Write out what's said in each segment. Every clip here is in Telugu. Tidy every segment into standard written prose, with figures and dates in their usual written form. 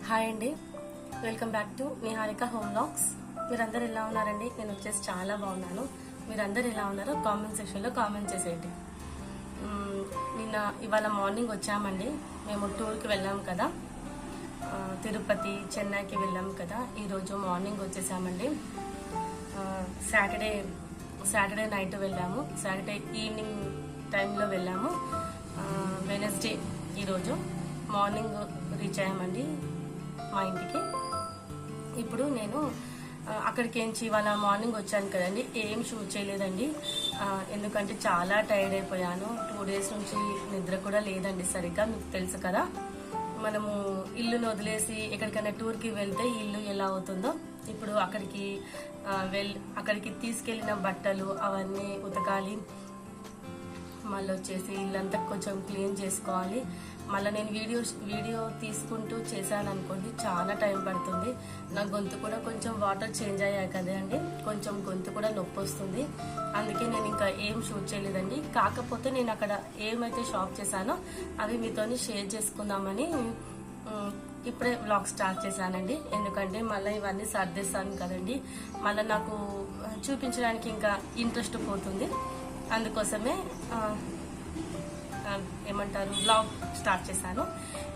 హాయ్ అండి, welcome back to Niharika home vlogs. మీరందరూ ఎలా ఉన్నారండి? నేను వచ్చేసి చాలా బాగున్నాను. మీరందరూ ఎలా ఉన్నారో కామెంట్ సెక్షన్లో కామెంట్ చేసేయండి. ఇవాళ మార్నింగ్ వచ్చామండి. మేము టూర్కి వెళ్ళాము కదా, తిరుపతి, చెన్నైకి వెళ్ళాము కదా. ఈరోజు మార్నింగ్ వచ్చేసామండి. సాటర్డే నైట్ వెళ్ళాము, సాటర్డే ఈవినింగ్ టైంలో వెళ్ళాము. వెనస్డే ఈరోజు మార్నింగ్ రీచ్ అయ్యామండి మా ఇంటికి. ఇప్పుడు నేను అక్కడికి ఇవాళ మార్నింగ్ వచ్చాను కదండి, ఏం షూట్ చేయలేదండి. ఎందుకంటే చాలా టైర్డ్ అయిపోయాను. 2 days నుంచి నిద్ర కూడా లేదండి సరిగ్గా. మీకు తెలుసు కదా, మనము ఇల్లును వదిలేసి ఎక్కడికైనా టూర్కి వెళ్తే ఇల్లు ఎలా అవుతుందో. ఇప్పుడు అక్కడికి తీసుకెళ్లిన బట్టలు అవన్నీ ఉతకాలి, మళ్ళీ వచ్చేసి ఇల్లంతా కొంచెం క్లీన్ చేసుకోవాలి. మళ్ళీ నేను వీడియో తీసుకుంటూ చేశాను అనుకోండి, చాలా టైం పడుతుంది. నా గొంతు కూడా కొంచెం వాటర్ చేంజ్ అయ్యాయి కదా అండి, కొంచెం గొంతు కూడా నొప్పి వస్తుంది. అందుకే నేను ఇంకా ఏం షూట్ చేయలేదండి. కాకపోతే నేను అక్కడ ఏమైతే షాప్ చేశానో అవి మీతోని షేర్ చేసుకుందామని ఇప్పుడే వ్లాగ్ స్టార్ట్ చేశానండి. ఎందుకంటే మళ్ళీ ఇవన్నీ సర్దేస్తాను కదండి, మళ్ళీ నాకు చూపించడానికి ఇంకా ఇంట్రెస్ట్ పోతుంది. అందుకోసమే వ్లాగ్ స్టార్ట్ చేశాను.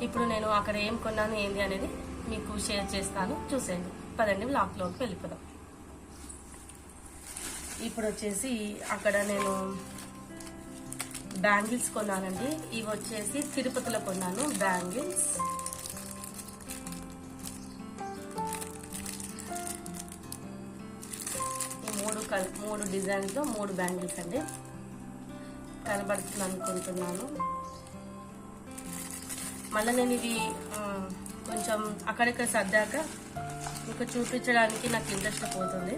ఇప్పుడు నేను అక్కడ ఏం కొన్నాను ఏంది అనేది మీకు షేర్ చేస్తాను, చూసేయండి. పదండి వ్లాగ్లోకి వెళ్ళిపోదాం. ఇప్పుడు వచ్చేసి అక్కడ నేను బ్యాంగిల్స్ కొన్నానండి. ఇవి వచ్చేసి తిరుపతిలో కొన్నాను బ్యాంగిల్స్. ఈ 3 డిజైన్స్ లో 3 బ్యాంగిల్స్ అండి. కనబడుతుంది అనుకుంటున్నాను. మళ్ళీ నేను ఇవి కొంచెం అక్కడిక్కడ సర్దాక మీకు చూపించడానికి నాకు ఇంట్రెస్ట్ పోతుంది.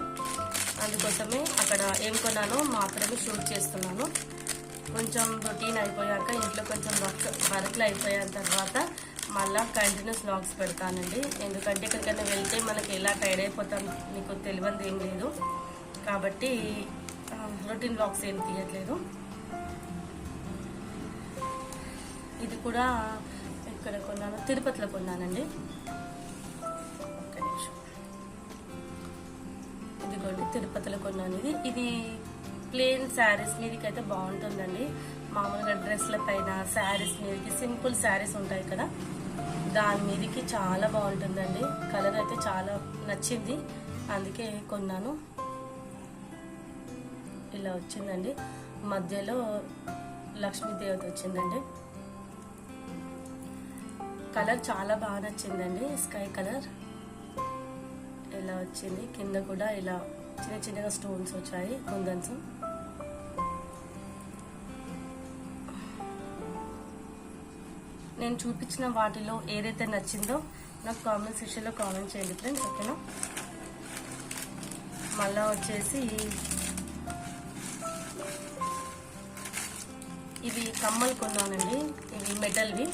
అందుకోసమే అక్కడ ఏం కొన్నానో మాత్రమే షూట్ చేస్తున్నాను. కొంచెం రొటీన్ అయిపోయాక, ఇంట్లో కొంచెం వర్క్లు అయిపోయిన తర్వాత మళ్ళీ కంటిన్యూస్ వ్లాగ్స్ పెడతానండి. ఎందుకంటే ఎక్కడికైనా వెళ్తే మనకి ఎలా టైర్డ్ అయిపోతాం మీకు తెలియదు ఏం లేదు కాబట్టి రొటీన్ వ్లాగ్స్ ఏం తీయట్లేదు. ఇది కూడా ఇక్కడ కొన్నాను, తిరుపతిలో కొన్నానండి. ఇదిగోండి, తిరుపతిలో కొన్నాను. ఇది ప్లెయిన్ శారీస్ మీదకైతే బాగుంటుందండి. మామూలుగా డ్రెస్ల పైన శారీస్ మీదకి, సింపుల్ శారీస్ ఉంటాయి కదా, దాని మీదకి చాలా బాగుంటుందండి. కలర్ అయితే చాలా నచ్చింది, అందుకే కొన్నాను. ఇలా వచ్చిందండి, మధ్యలో లక్ష్మీదేవత వచ్చిందండి. కలర్ చాలా బాగా నచ్చిందండి, స్కై కలర్. ఇలా వచ్చింది, కింద కూడా ఇలా చిన్న చిన్నగా స్టోన్స్ వచ్చాయి, కుందన్స్. నేను చూపించిన వాటిలో ఏదైతే నచ్చిందో నాకు కామెంట్ సెక్షన్లో కామెంట్ చేయండి ఫ్రెండ్స్, ఓకేనా. మళ్ళా వచ్చేసి ఇవి కమ్మలు కొన్నానండి. ఇవి మెటల్వి,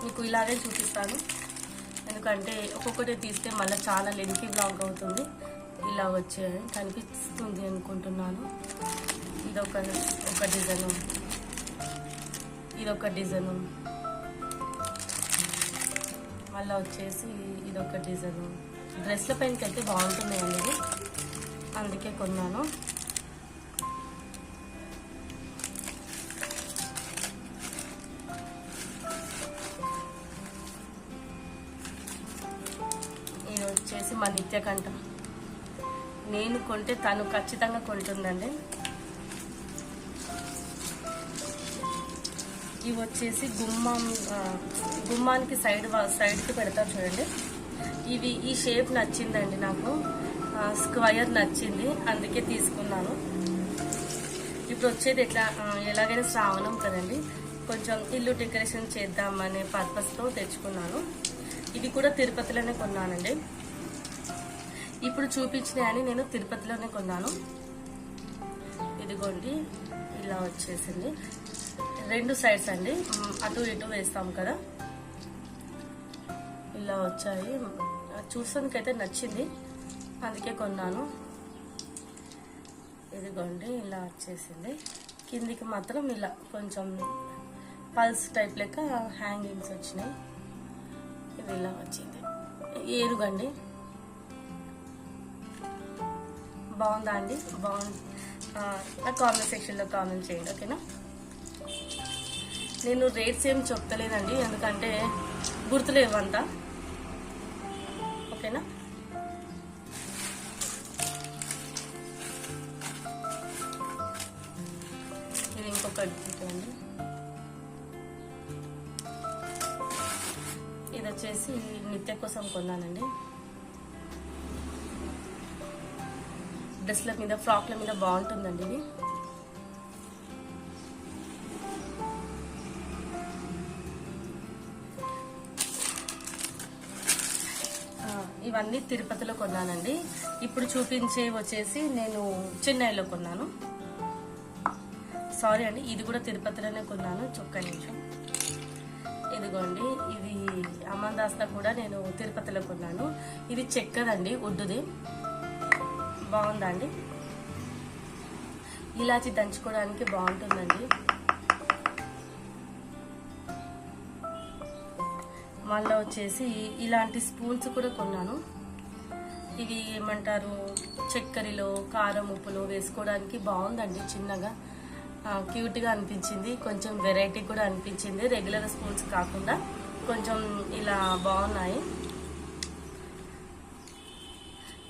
మీకు ఇలాగే చూపిస్తాను. ఎందుకంటే ఒక్కొక్కటి తీస్తే మళ్ళీ చాలా లెంతీ బ్లాగ్ అవుతుంది. ఇలా వచ్చాయి, కనిపిస్తుంది అనుకుంటున్నాను. ఇదొక డిజైను, ఇదొక డిజైను, మళ్ళీ వచ్చేసి ఇదొక డిజైను. డ్రెస్ల పైనకి అయితే బాగుంటున్నాయండి, అందుకే కొన్నాను. వచ్చేసి మా నిత్యకంఠ, నేను కొంటే తను ఖచ్చితంగా కొంటుందండి. ఇవి వచ్చేసి గుమ్మానికి సైడ్కి పెడతారు చూడండి. ఈ షేప్ నచ్చిందండి నాకు, స్క్వయర్ నచ్చింది, అందుకే తీసుకున్నాను. ఇప్పుడు వచ్చేది ఎలాగైనా శ్రావణం కదండి, కొంచెం ఇల్లు డెకరేషన్ చేద్దామనే పర్పస్తో తెచ్చుకున్నాను. ఇది కూడా తిరుపతిలోనే కొన్నానండి. ఇప్పుడు చూపించినాయని నేను తిరుపతిలోనే కొన్నాను. ఇదిగోండి, ఇలా వచ్చేసింది. 2 సైడ్స్ అండి, అటు ఇటు వేస్తాం కదా, ఇలా వచ్చాయి. చూసానికైతే నచ్చింది, అందుకే కొన్నాను. ఇదిగోండి, ఇలా వచ్చేసింది. కిందికి మాత్రం ఇలా కొంచెం పల్స్ టైప్ లెక్క హ్యాంగింగ్స్ వచ్చినాయి. ఇది ఇలా వచ్చింది. ఏనుగండి. బాగుందా అండి? బాగుంది. నా కామెంట్ సెక్షన్లో కామెంట్ చేయండి, ఓకేనా? నేను రేట్స్ ఏం చెప్తలేదండి, ఎందుకంటే గుర్తులేవు అంతా, ఓకేనా? ఇది ఇంకొకటి అండి. ఇది వచ్చేసి నిత్య కోసం కొన్నానండి. డ్రెస్ల మీద, ఫ్రాక్ల మీద బాగుంటుందండి ఇది. ఇవన్నీ తిరుపతిలో కొన్నానండి. ఇప్పుడు చూపించే వచ్చేసి నేను చెన్నైలో కొన్నాను. సారీ అండి, ఇది కూడా తిరుపతిలోనే కొన్నాను. చొక్క నిమిషం. ఇదిగోండి, ఇది అమందాస్తా కూడా నేను తిరుపతిలో కొన్నాను. ఇది చెక్కదండి, వుడ్డుది. బాగుందా అండి? ఇలాచి దంచుకోవడానికి బాగుంటుందండి. మళ్ళీ వచ్చేసి ఇలాంటి స్పూన్స్ కూడా కొన్నాను. ఇవి ఏమంటారు, చక్కెరలో కారం ఉప్పులో వేసుకోవడానికి బాగుందండి. చిన్నగా క్యూట్గా అనిపించింది, కొంచెం వెరైటీ కూడా అనిపించింది. రెగ్యులర్ స్పూన్స్ కాకుండా కొంచెం ఇలా బాగున్నాయి.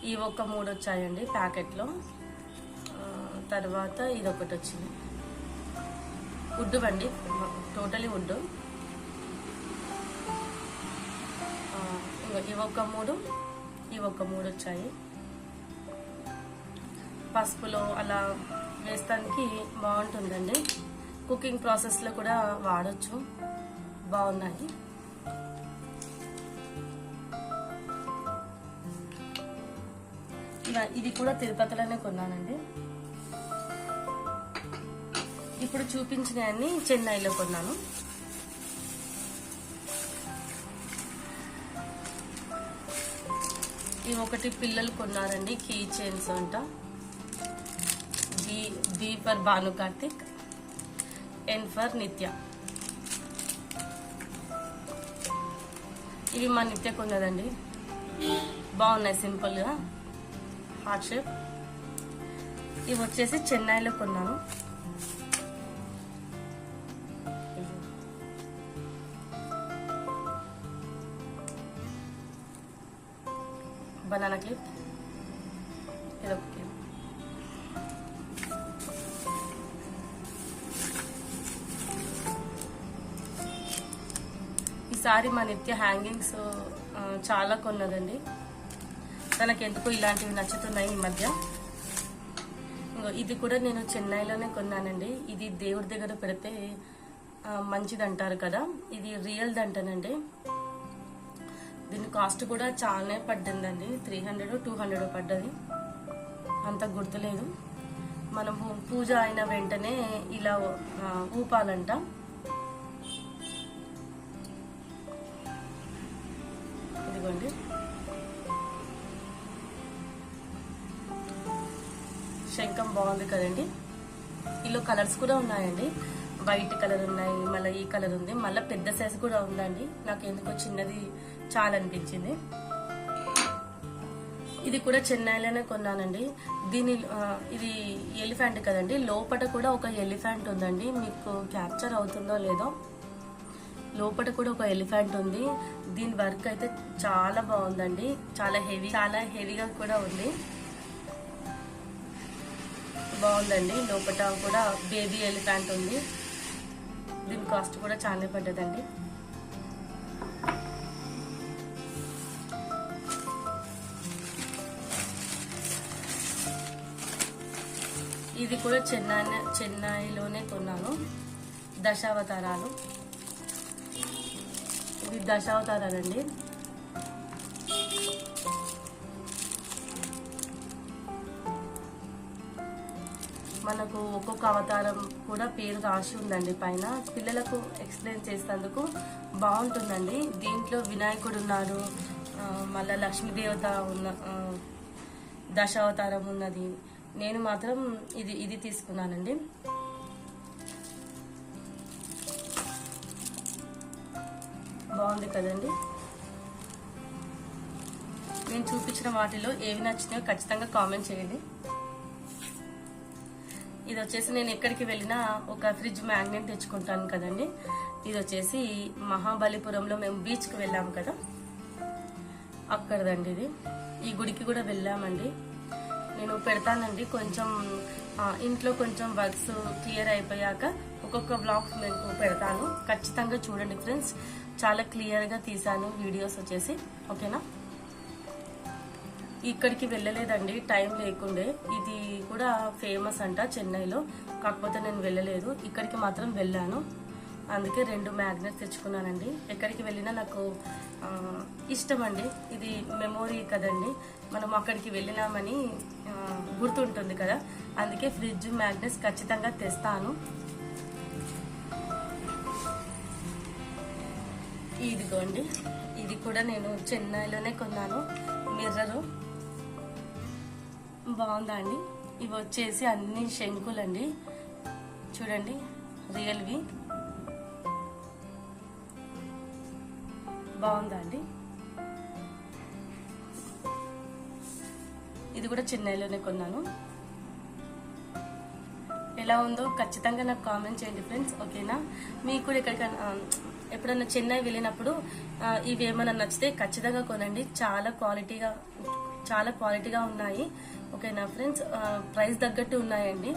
ఇవి ఒక 3 వచ్చాయండి ప్యాకెట్లో. తర్వాత ఇది ఒకటి వచ్చింది. వుడ్ అండి, టోటలీ వుడ్. ఇవి ఒక 3, ఇవి ఒక 3 వచ్చాయి. పసుపులో అలా వేస్తానికి బాగుంటుందండి. కుకింగ్ ప్రాసెస్లో కూడా వాడచ్చు. బాగున్నాయి. ఇది కూడా తిరుపతిలోనే కొన్నానండి. ఇప్పుడు చూపించినవన్నీ చెన్నైలో కొన్నాను. ఇవి ఒకటి పిల్లలు కొన్నారండి, కీ చైన్స్ అంట. B for Bhanu Karthik, N for Nitya. ఇవి మా నిత్య కొన్నదండి. బాగున్నాయి, సింపుల్గా హార్ట్ షేప్. ఇవి వచ్చేసి చెన్నైలో కొన్నాను. బనానా క్లిప్, ఇదొక క్లిప్. ఈసారి మా నిత్య హ్యాంగింగ్స్ చాలా కొన్నదండి. తనకెందుకు ఇలాంటివి నచ్చుతున్నాయి ఈ మధ్య. ఇది కూడా నేను చెన్నైలోనే కొన్నానండి. ఇది దేవుడి దగ్గర పెడితే మంచిది అంటారు కదా, ఇది రియల్ది అంటానండి. దీని కాస్ట్ కూడా చాలానే పడ్డిందండి. 300 200 పడ్డది, అంత గుర్తులేదు. మనము పూజ అయిన వెంటనే ఇలా ఊపాలంట. ఇదిగోండి, శంఖం బాగుంది కదండి. ఇలా కలర్స్ కూడా ఉన్నాయండి. వైట్ కలర్ ఉన్నాయి, మళ్ళీ ఈ కలర్ ఉంది, మళ్ళీ పెద్ద సైజ్ కూడా ఉందండి. నాకు ఎందుకో చిన్నది చాలా అనిపించింది. ఇది కూడా చెన్నైలోనే కొన్నానండి. ఇది ఎలిఫెంట్ కదండి, లోపల కూడా ఒక ఎలిఫెంట్ ఉందండి. మీకు క్యాప్చర్ అవుతుందో లేదో, లోపల కూడా ఒక ఎలిఫెంట్ ఉంది. దీని వర్క్ అయితే చాలా బాగుందండి, చాలా హెవీగా కూడా ఉంది. బాగుందండి. లోపల కూడా బేబీ ఎలిఫెంట్ ఉంది. దీని కాస్ట్ కూడా చాలా పడ్డదండి. ఇది కూడా చెన్నైలోనే కొన్నాను. దశావతారాలు. ఇది దశావతారాలండి. మనకు ఒక్కొక్క అవతారం కూడా పేరు రాసి ఉందండి పైన. పిల్లలకు ఎక్స్ప్లెయిన్ చేసేందుకు బాగుంటుందండి. దీంట్లో వినాయకుడు ఉన్నారు, మళ్ళీ లక్ష్మీదేవత ఉన్న దశావతారం ఉన్నది. నేను మాత్రం ఇది తీసుకున్నానండి. బాగుంది కదండి. నేను చూపించిన వాటిలో ఏవి నచ్చినాయో ఖచ్చితంగా కామెంట్ చేయండి. ఇది వచ్చేసి నేను ఎక్కడికి వెళ్ళినా ఒక ఫ్రిడ్జ్ మ్యాగ్నెట్ తెచ్చుకుంటాను కదండి. ఇది వచ్చేసి మహాబలిపురంలో మేము బీచ్కి వెళ్ళాము కదా, అక్కడదండి ఇది. ఈ గుడికి కూడా వెళ్ళామండి. నేను పెడతానండి కొంచెం ఇంట్లో కొంచెం వర్క్స్ క్లియర్ అయిపోయాక ఒక్కొక్క బ్లాగ్ మీకు పెడతాను. ఖచ్చితంగా చూడండి ఫ్రెండ్స్, చాలా క్లియర్గా తీసాను వీడియోస్ వచ్చేసి. ఓకేనా, ఇక్కడికి వెళ్ళలేదండి, టైం లేకుండే. ఇది కూడా ఫేమస్ అంట చెన్నైలో, కాకపోతే నేను వెళ్ళలేదు. ఇక్కడికి మాత్రం వెళ్ళాను, అందుకే 2 మ్యాగ్నెట్స్ తెచ్చుకున్నానండి. ఎక్కడికి వెళ్ళినా నాకు ఇష్టం అండి. ఇది మెమొరీ కదండి, మనం అక్కడికి వెళ్ళినామని గుర్తుంటుంది కదా, అందుకే ఫ్రిడ్జ్ మ్యాగ్నెట్స్ ఖచ్చితంగా తెస్తాను. ఇదిగోండి, ఇది కూడా నేను చెన్నైలోనే కొన్నాను. మిర్రరు బాగుందా అండి. ఇవి వచ్చేసి అన్ని శంకులండి, చూడండి, రియల్వి. బాగుందా అండి. ఇది కూడా చెన్నైలోనే కొన్నాను. ఎలా ఉందో ఖచ్చితంగా నాకు కామెంట్ చేయండి ఫ్రెండ్స్. ఓకేనా, మీకు కూడా ఎప్పుడైనా చెన్నై వెళ్ళినప్పుడు ఇవి ఏమైనా నచ్చితే ఖచ్చితంగా కొనండి. చాలా క్వాలిటీగా ఉన్నాయి. ఓకేనా ఫ్రెండ్స్, ప్రైస్ తగ్గట్టు ఉన్నాయండి.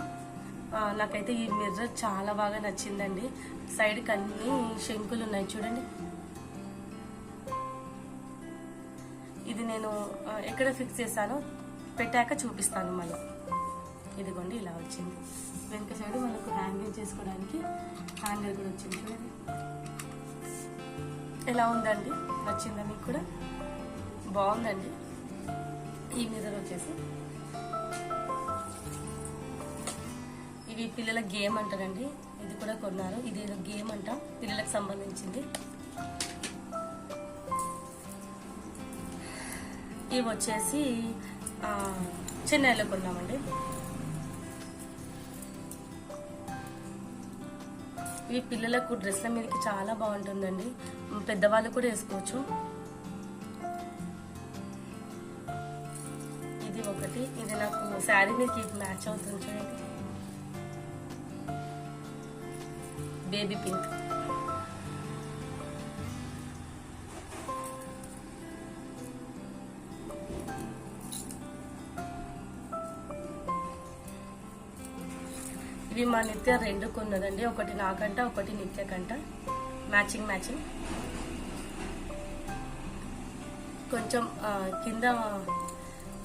నాకైతే ఈ మిర్రర్ చాలా బాగా నచ్చిందండి. సైడ్కి అన్ని శంకులు ఉన్నాయి చూడండి. ఇది నేను ఎక్కడ ఫిక్స్ చేశానో పెట్టాక చూపిస్తాను మళ్ళీ. ఇదిగోండి, ఇలా వచ్చింది. వెనక సైడ్ మనకు హ్యాంగింగ్ చేసుకోవడానికి హ్యాంగర్ కూడా వచ్చింది చూడండి. ఎలా ఉందండి, నచ్చిందా మీకు కూడా? బాగుందండి. ఈ మిర్రర్ వచ్చేసి ఇవి పిల్లల గేమ్ అంటారండి. ఇది కూడా కొన్నారు. ఇది ఏదో గేమ్ అంట, పిల్లలకు సంబంధించింది. ఇవి వచ్చేసి చెన్నైలో కొన్నామండి. ఇవి పిల్లలకు డ్రెస్ల మీదకి చాలా బాగుంటుందండి, పెద్దవాళ్ళు కూడా వేసుకోవచ్చు. ఇది ఒకటి, ఇది నాకు శారీ మీదకి మ్యాచ్ అవుతుంది చూడండి, బేబీ పింక్. ఇవి మా నిత్య 2 కొన్నదండి, ఒకటి నాకంట, ఒకటి నిత్యకంట. మ్యాచింగ్. కొంచెం కింద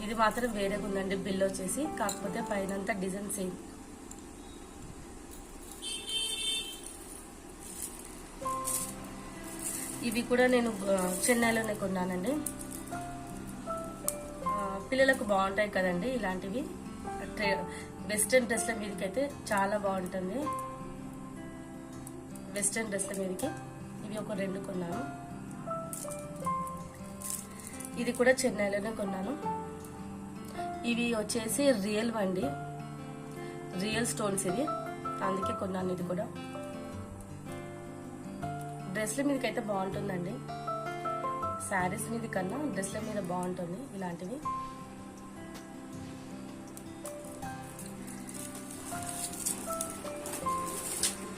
ఇది మాత్రం వేరేగా ఉందండి బిల్ వచ్చేసి, కాకపోతే పైనంతా డిజైన్ సేమ్. ఇవి కూడా నేను చెన్నైలోనే కొన్నానండి. పిల్లలకు బాగుంటాయి కదండి ఇలాంటివి. వెస్ట్రన్ డ్రెస్ల మీదకి అయితే చాలా బాగుంటుంది. వెస్ట్రన్ డ్రెస్ల మీదకి ఇవి ఒక 2 కొన్నాను. ఇది కూడా చెన్నైలోనే కొన్నాను. ఇవి వచ్చేసి రియల్ అండి, రియల్ స్టోన్స్ ఇవి, అందుకే కొన్నాను. ఇది కూడా డ్రెస్ల మీదకి అయితే బాగుంటుందండి, శారీస్ మీద కన్నా డ్రెస్ల మీద బాగుంటుంది ఇలాంటివి.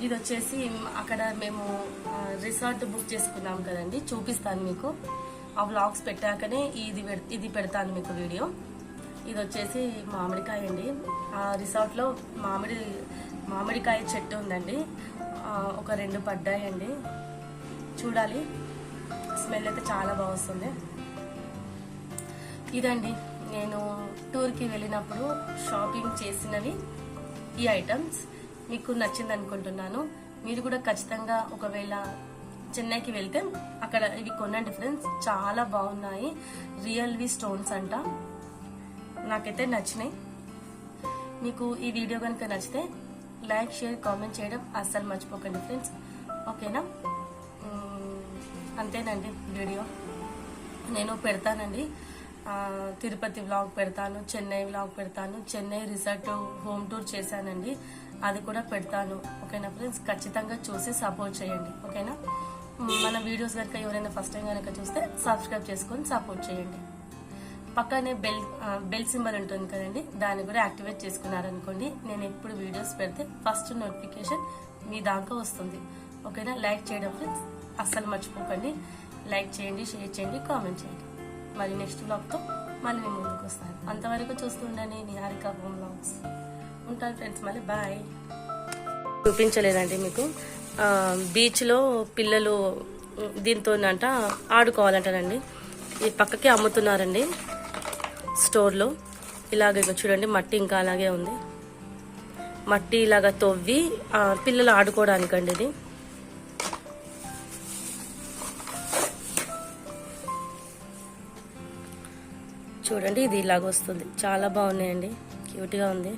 ఇది వచ్చేసి అక్కడ మేము రిసార్ట్ బుక్ చేసుకున్నాం కదండి, చూపిస్తాను మీకు. ఆ వ్లాగ్స్ పెట్టాకనే ఇది పెడతాను మీకు వీడియో. ఇది వచ్చేసి మామిడికాయ అండి. ఆ రిసార్ట్లో మామిడికాయ చెట్టు ఉందండి, ఒక 2 పడ్డాయండి. చూడాలి, స్మెల్ అయితే చాలా బాగా వస్తుంది. ఇదండి నేను టూర్కి వెళ్ళినప్పుడు షాపింగ్ చేసినవి ఈ ఐటమ్స్. మీకు నచ్చింది అనుకుంటున్నాను. మీరు కూడా ఖచ్చితంగా ఒకవేళ చెన్నైకి వెళ్తే అక్కడ ఇవి కొనండి ఫ్రెండ్స్, చాలా బాగున్నాయి. రియల్వి స్టోన్స్ అంట, నాకైతే నచ్చినాయి. మీకు ఈ వీడియో కనుక నచ్చితే లైక్, షేర్, కామెంట్ చేయడం అస్సలు మర్చిపోకండి ఫ్రెండ్స్. ఓకేనా, అంతేనండి వీడియో. నేను పెడతానండి, తిరుపతి వ్లాగ్ పెడతాను, చెన్నై వ్లాగ్ పెడతాను, చెన్నై రిసార్ట్ హోమ్ టూర్ చేశానండి, అది కూడా పెడతాను. ఓకేనా ఫ్రెండ్స్, ఖచ్చితంగా చూసి సపోర్ట్ చేయండి. ఓకేనా, మన వీడియోస్ కనుక ఎవరైనా ఫస్ట్ టైం కనుక చూస్తే సబ్స్క్రైబ్ చేసుకొని సపోర్ట్ చేయండి. పక్కనే బెల్ సింబల్ ఉంటుంది కదండి, దాన్ని కూడా యాక్టివేట్ చేసుకున్నారనుకోండి, నేను ఎప్పుడు వీడియోస్ పెడితే ఫస్ట్ నోటిఫికేషన్ మీ దాకా వస్తుంది. ఓకేనా? లైక్ చేయడం ఫ్రెండ్స్ అస్సలు మర్చిపోకండి. లైక్ చేయండి, షేర్ చేయండి, కామెంట్ చేయండి. మరి నెక్స్ట్ వ్లాగ్తో మళ్ళీ మేము ముందుకు వస్తాను. అంతవరకు చూస్తుండని నిహారిక హోమ్ వ్లాగ్స్. ఉంటాను ఫ్రెండ్స్, మళ్ళీ బాయ్. చూపించలేదండి మీకు, బీచ్లో పిల్లలు దీంతో అంట ఆడుకోవాలంటారండి. ఈ పక్కకి అమ్ముతున్నారండి స్టోర్లో. ఇలాగే చూడండి, మట్టి ఇంకా అలాగే ఉంది. మట్టి ఇలాగా తవ్వి పిల్లలు ఆడుకోవడానికండి ఇది. చూడండి, ఇది ఇలాగ వస్తుంది. చాలా బాగున్నాయండి, క్యూట్గా ఉంది.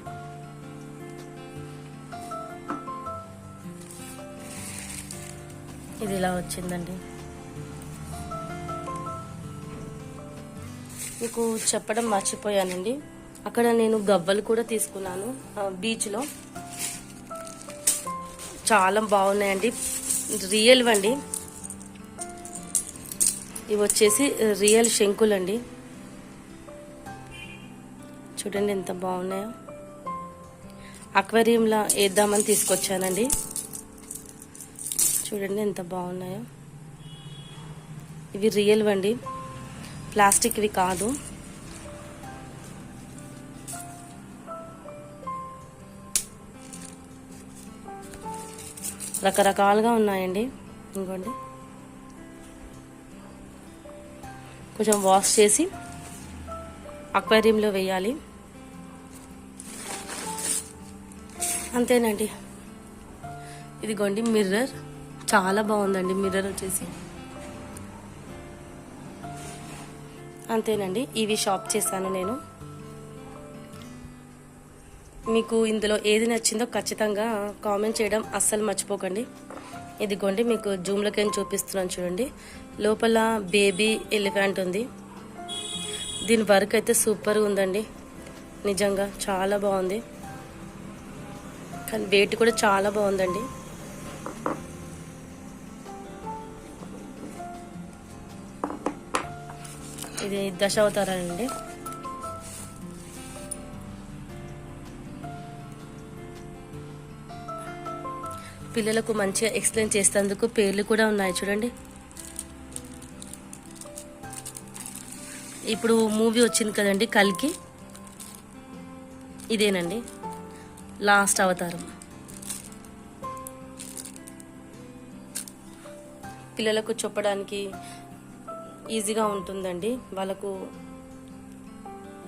ఇది ఇలా వచ్చిందండి. మీకు చెప్పడం మర్చిపోయానండి, అక్కడ నేను గవ్వలు కూడా తీసుకున్నాను బీచ్లో. చాలా బాగున్నాయండి, రియల్ అండి. ఇవి వచ్చేసి రియల్ శంకులండి. చూడండి ఎంత బాగున్నాయో. అక్వేరియంలా వేద్దామని తీసుకొచ్చానండి. చూడండి ఎంత బాగున్నాయో. ఇవి రియల్ అండి, ప్లాస్టిక్వి కాదు. రకరకాలుగా ఉన్నాయండి. ఇంకోండి, కొంచెం వాష్ చేసి అక్వేరియంలో వేయాలి. అంతేనండి. ఇదిగోండి మిర్రర్, చాలా బాగుందండి మిర్రర్ వచ్చేసి. అంతేనండి, ఇవి షాప్ చేశాను నేను. మీకు ఇందులో ఏది నచ్చిందో ఖచ్చితంగా కామెంట్ చేయడం అస్సలు మర్చిపోకండి. ఇదిగోండి మీకు జూమ్లోకి చూపిస్తున్నాను చూడండి. లోపల బేబీ ఎలిఫెంట్ ఉంది. దీని వర్క్ అయితే సూపర్గా ఉందండి, నిజంగా చాలా బాగుంది. కానీ వెయిట్ కూడా చాలా బాగుందండి. ఇది దశావతారాలండి. పిల్లలకు మంచిగా ఎక్స్ప్లెయిన్ చేసేందుకు పేర్లు కూడా ఉన్నాయి చూడండి. ఇప్పుడు మూవీ వచ్చింది కదండి కల్కి, ఇదేనండి లాస్ట్ అవతారం. పిల్లలకు చెప్పడానికి ఈజీగా ఉంటుందండి. వాళ్ళకు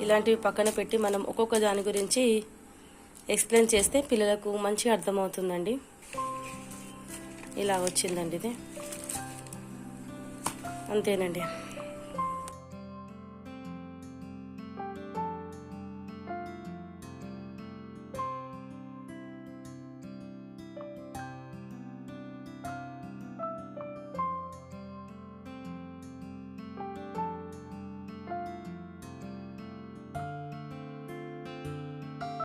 ఇలాంటివి పక్కన పెట్టి మనం ఒక్కొక్క దాని గురించి ఎక్స్ప్లెయిన్ చేస్తే పిల్లలకు మంచిగా అర్థమవుతుందండి. ఇలా వచ్చిందండి ఇది. అంతేనండి.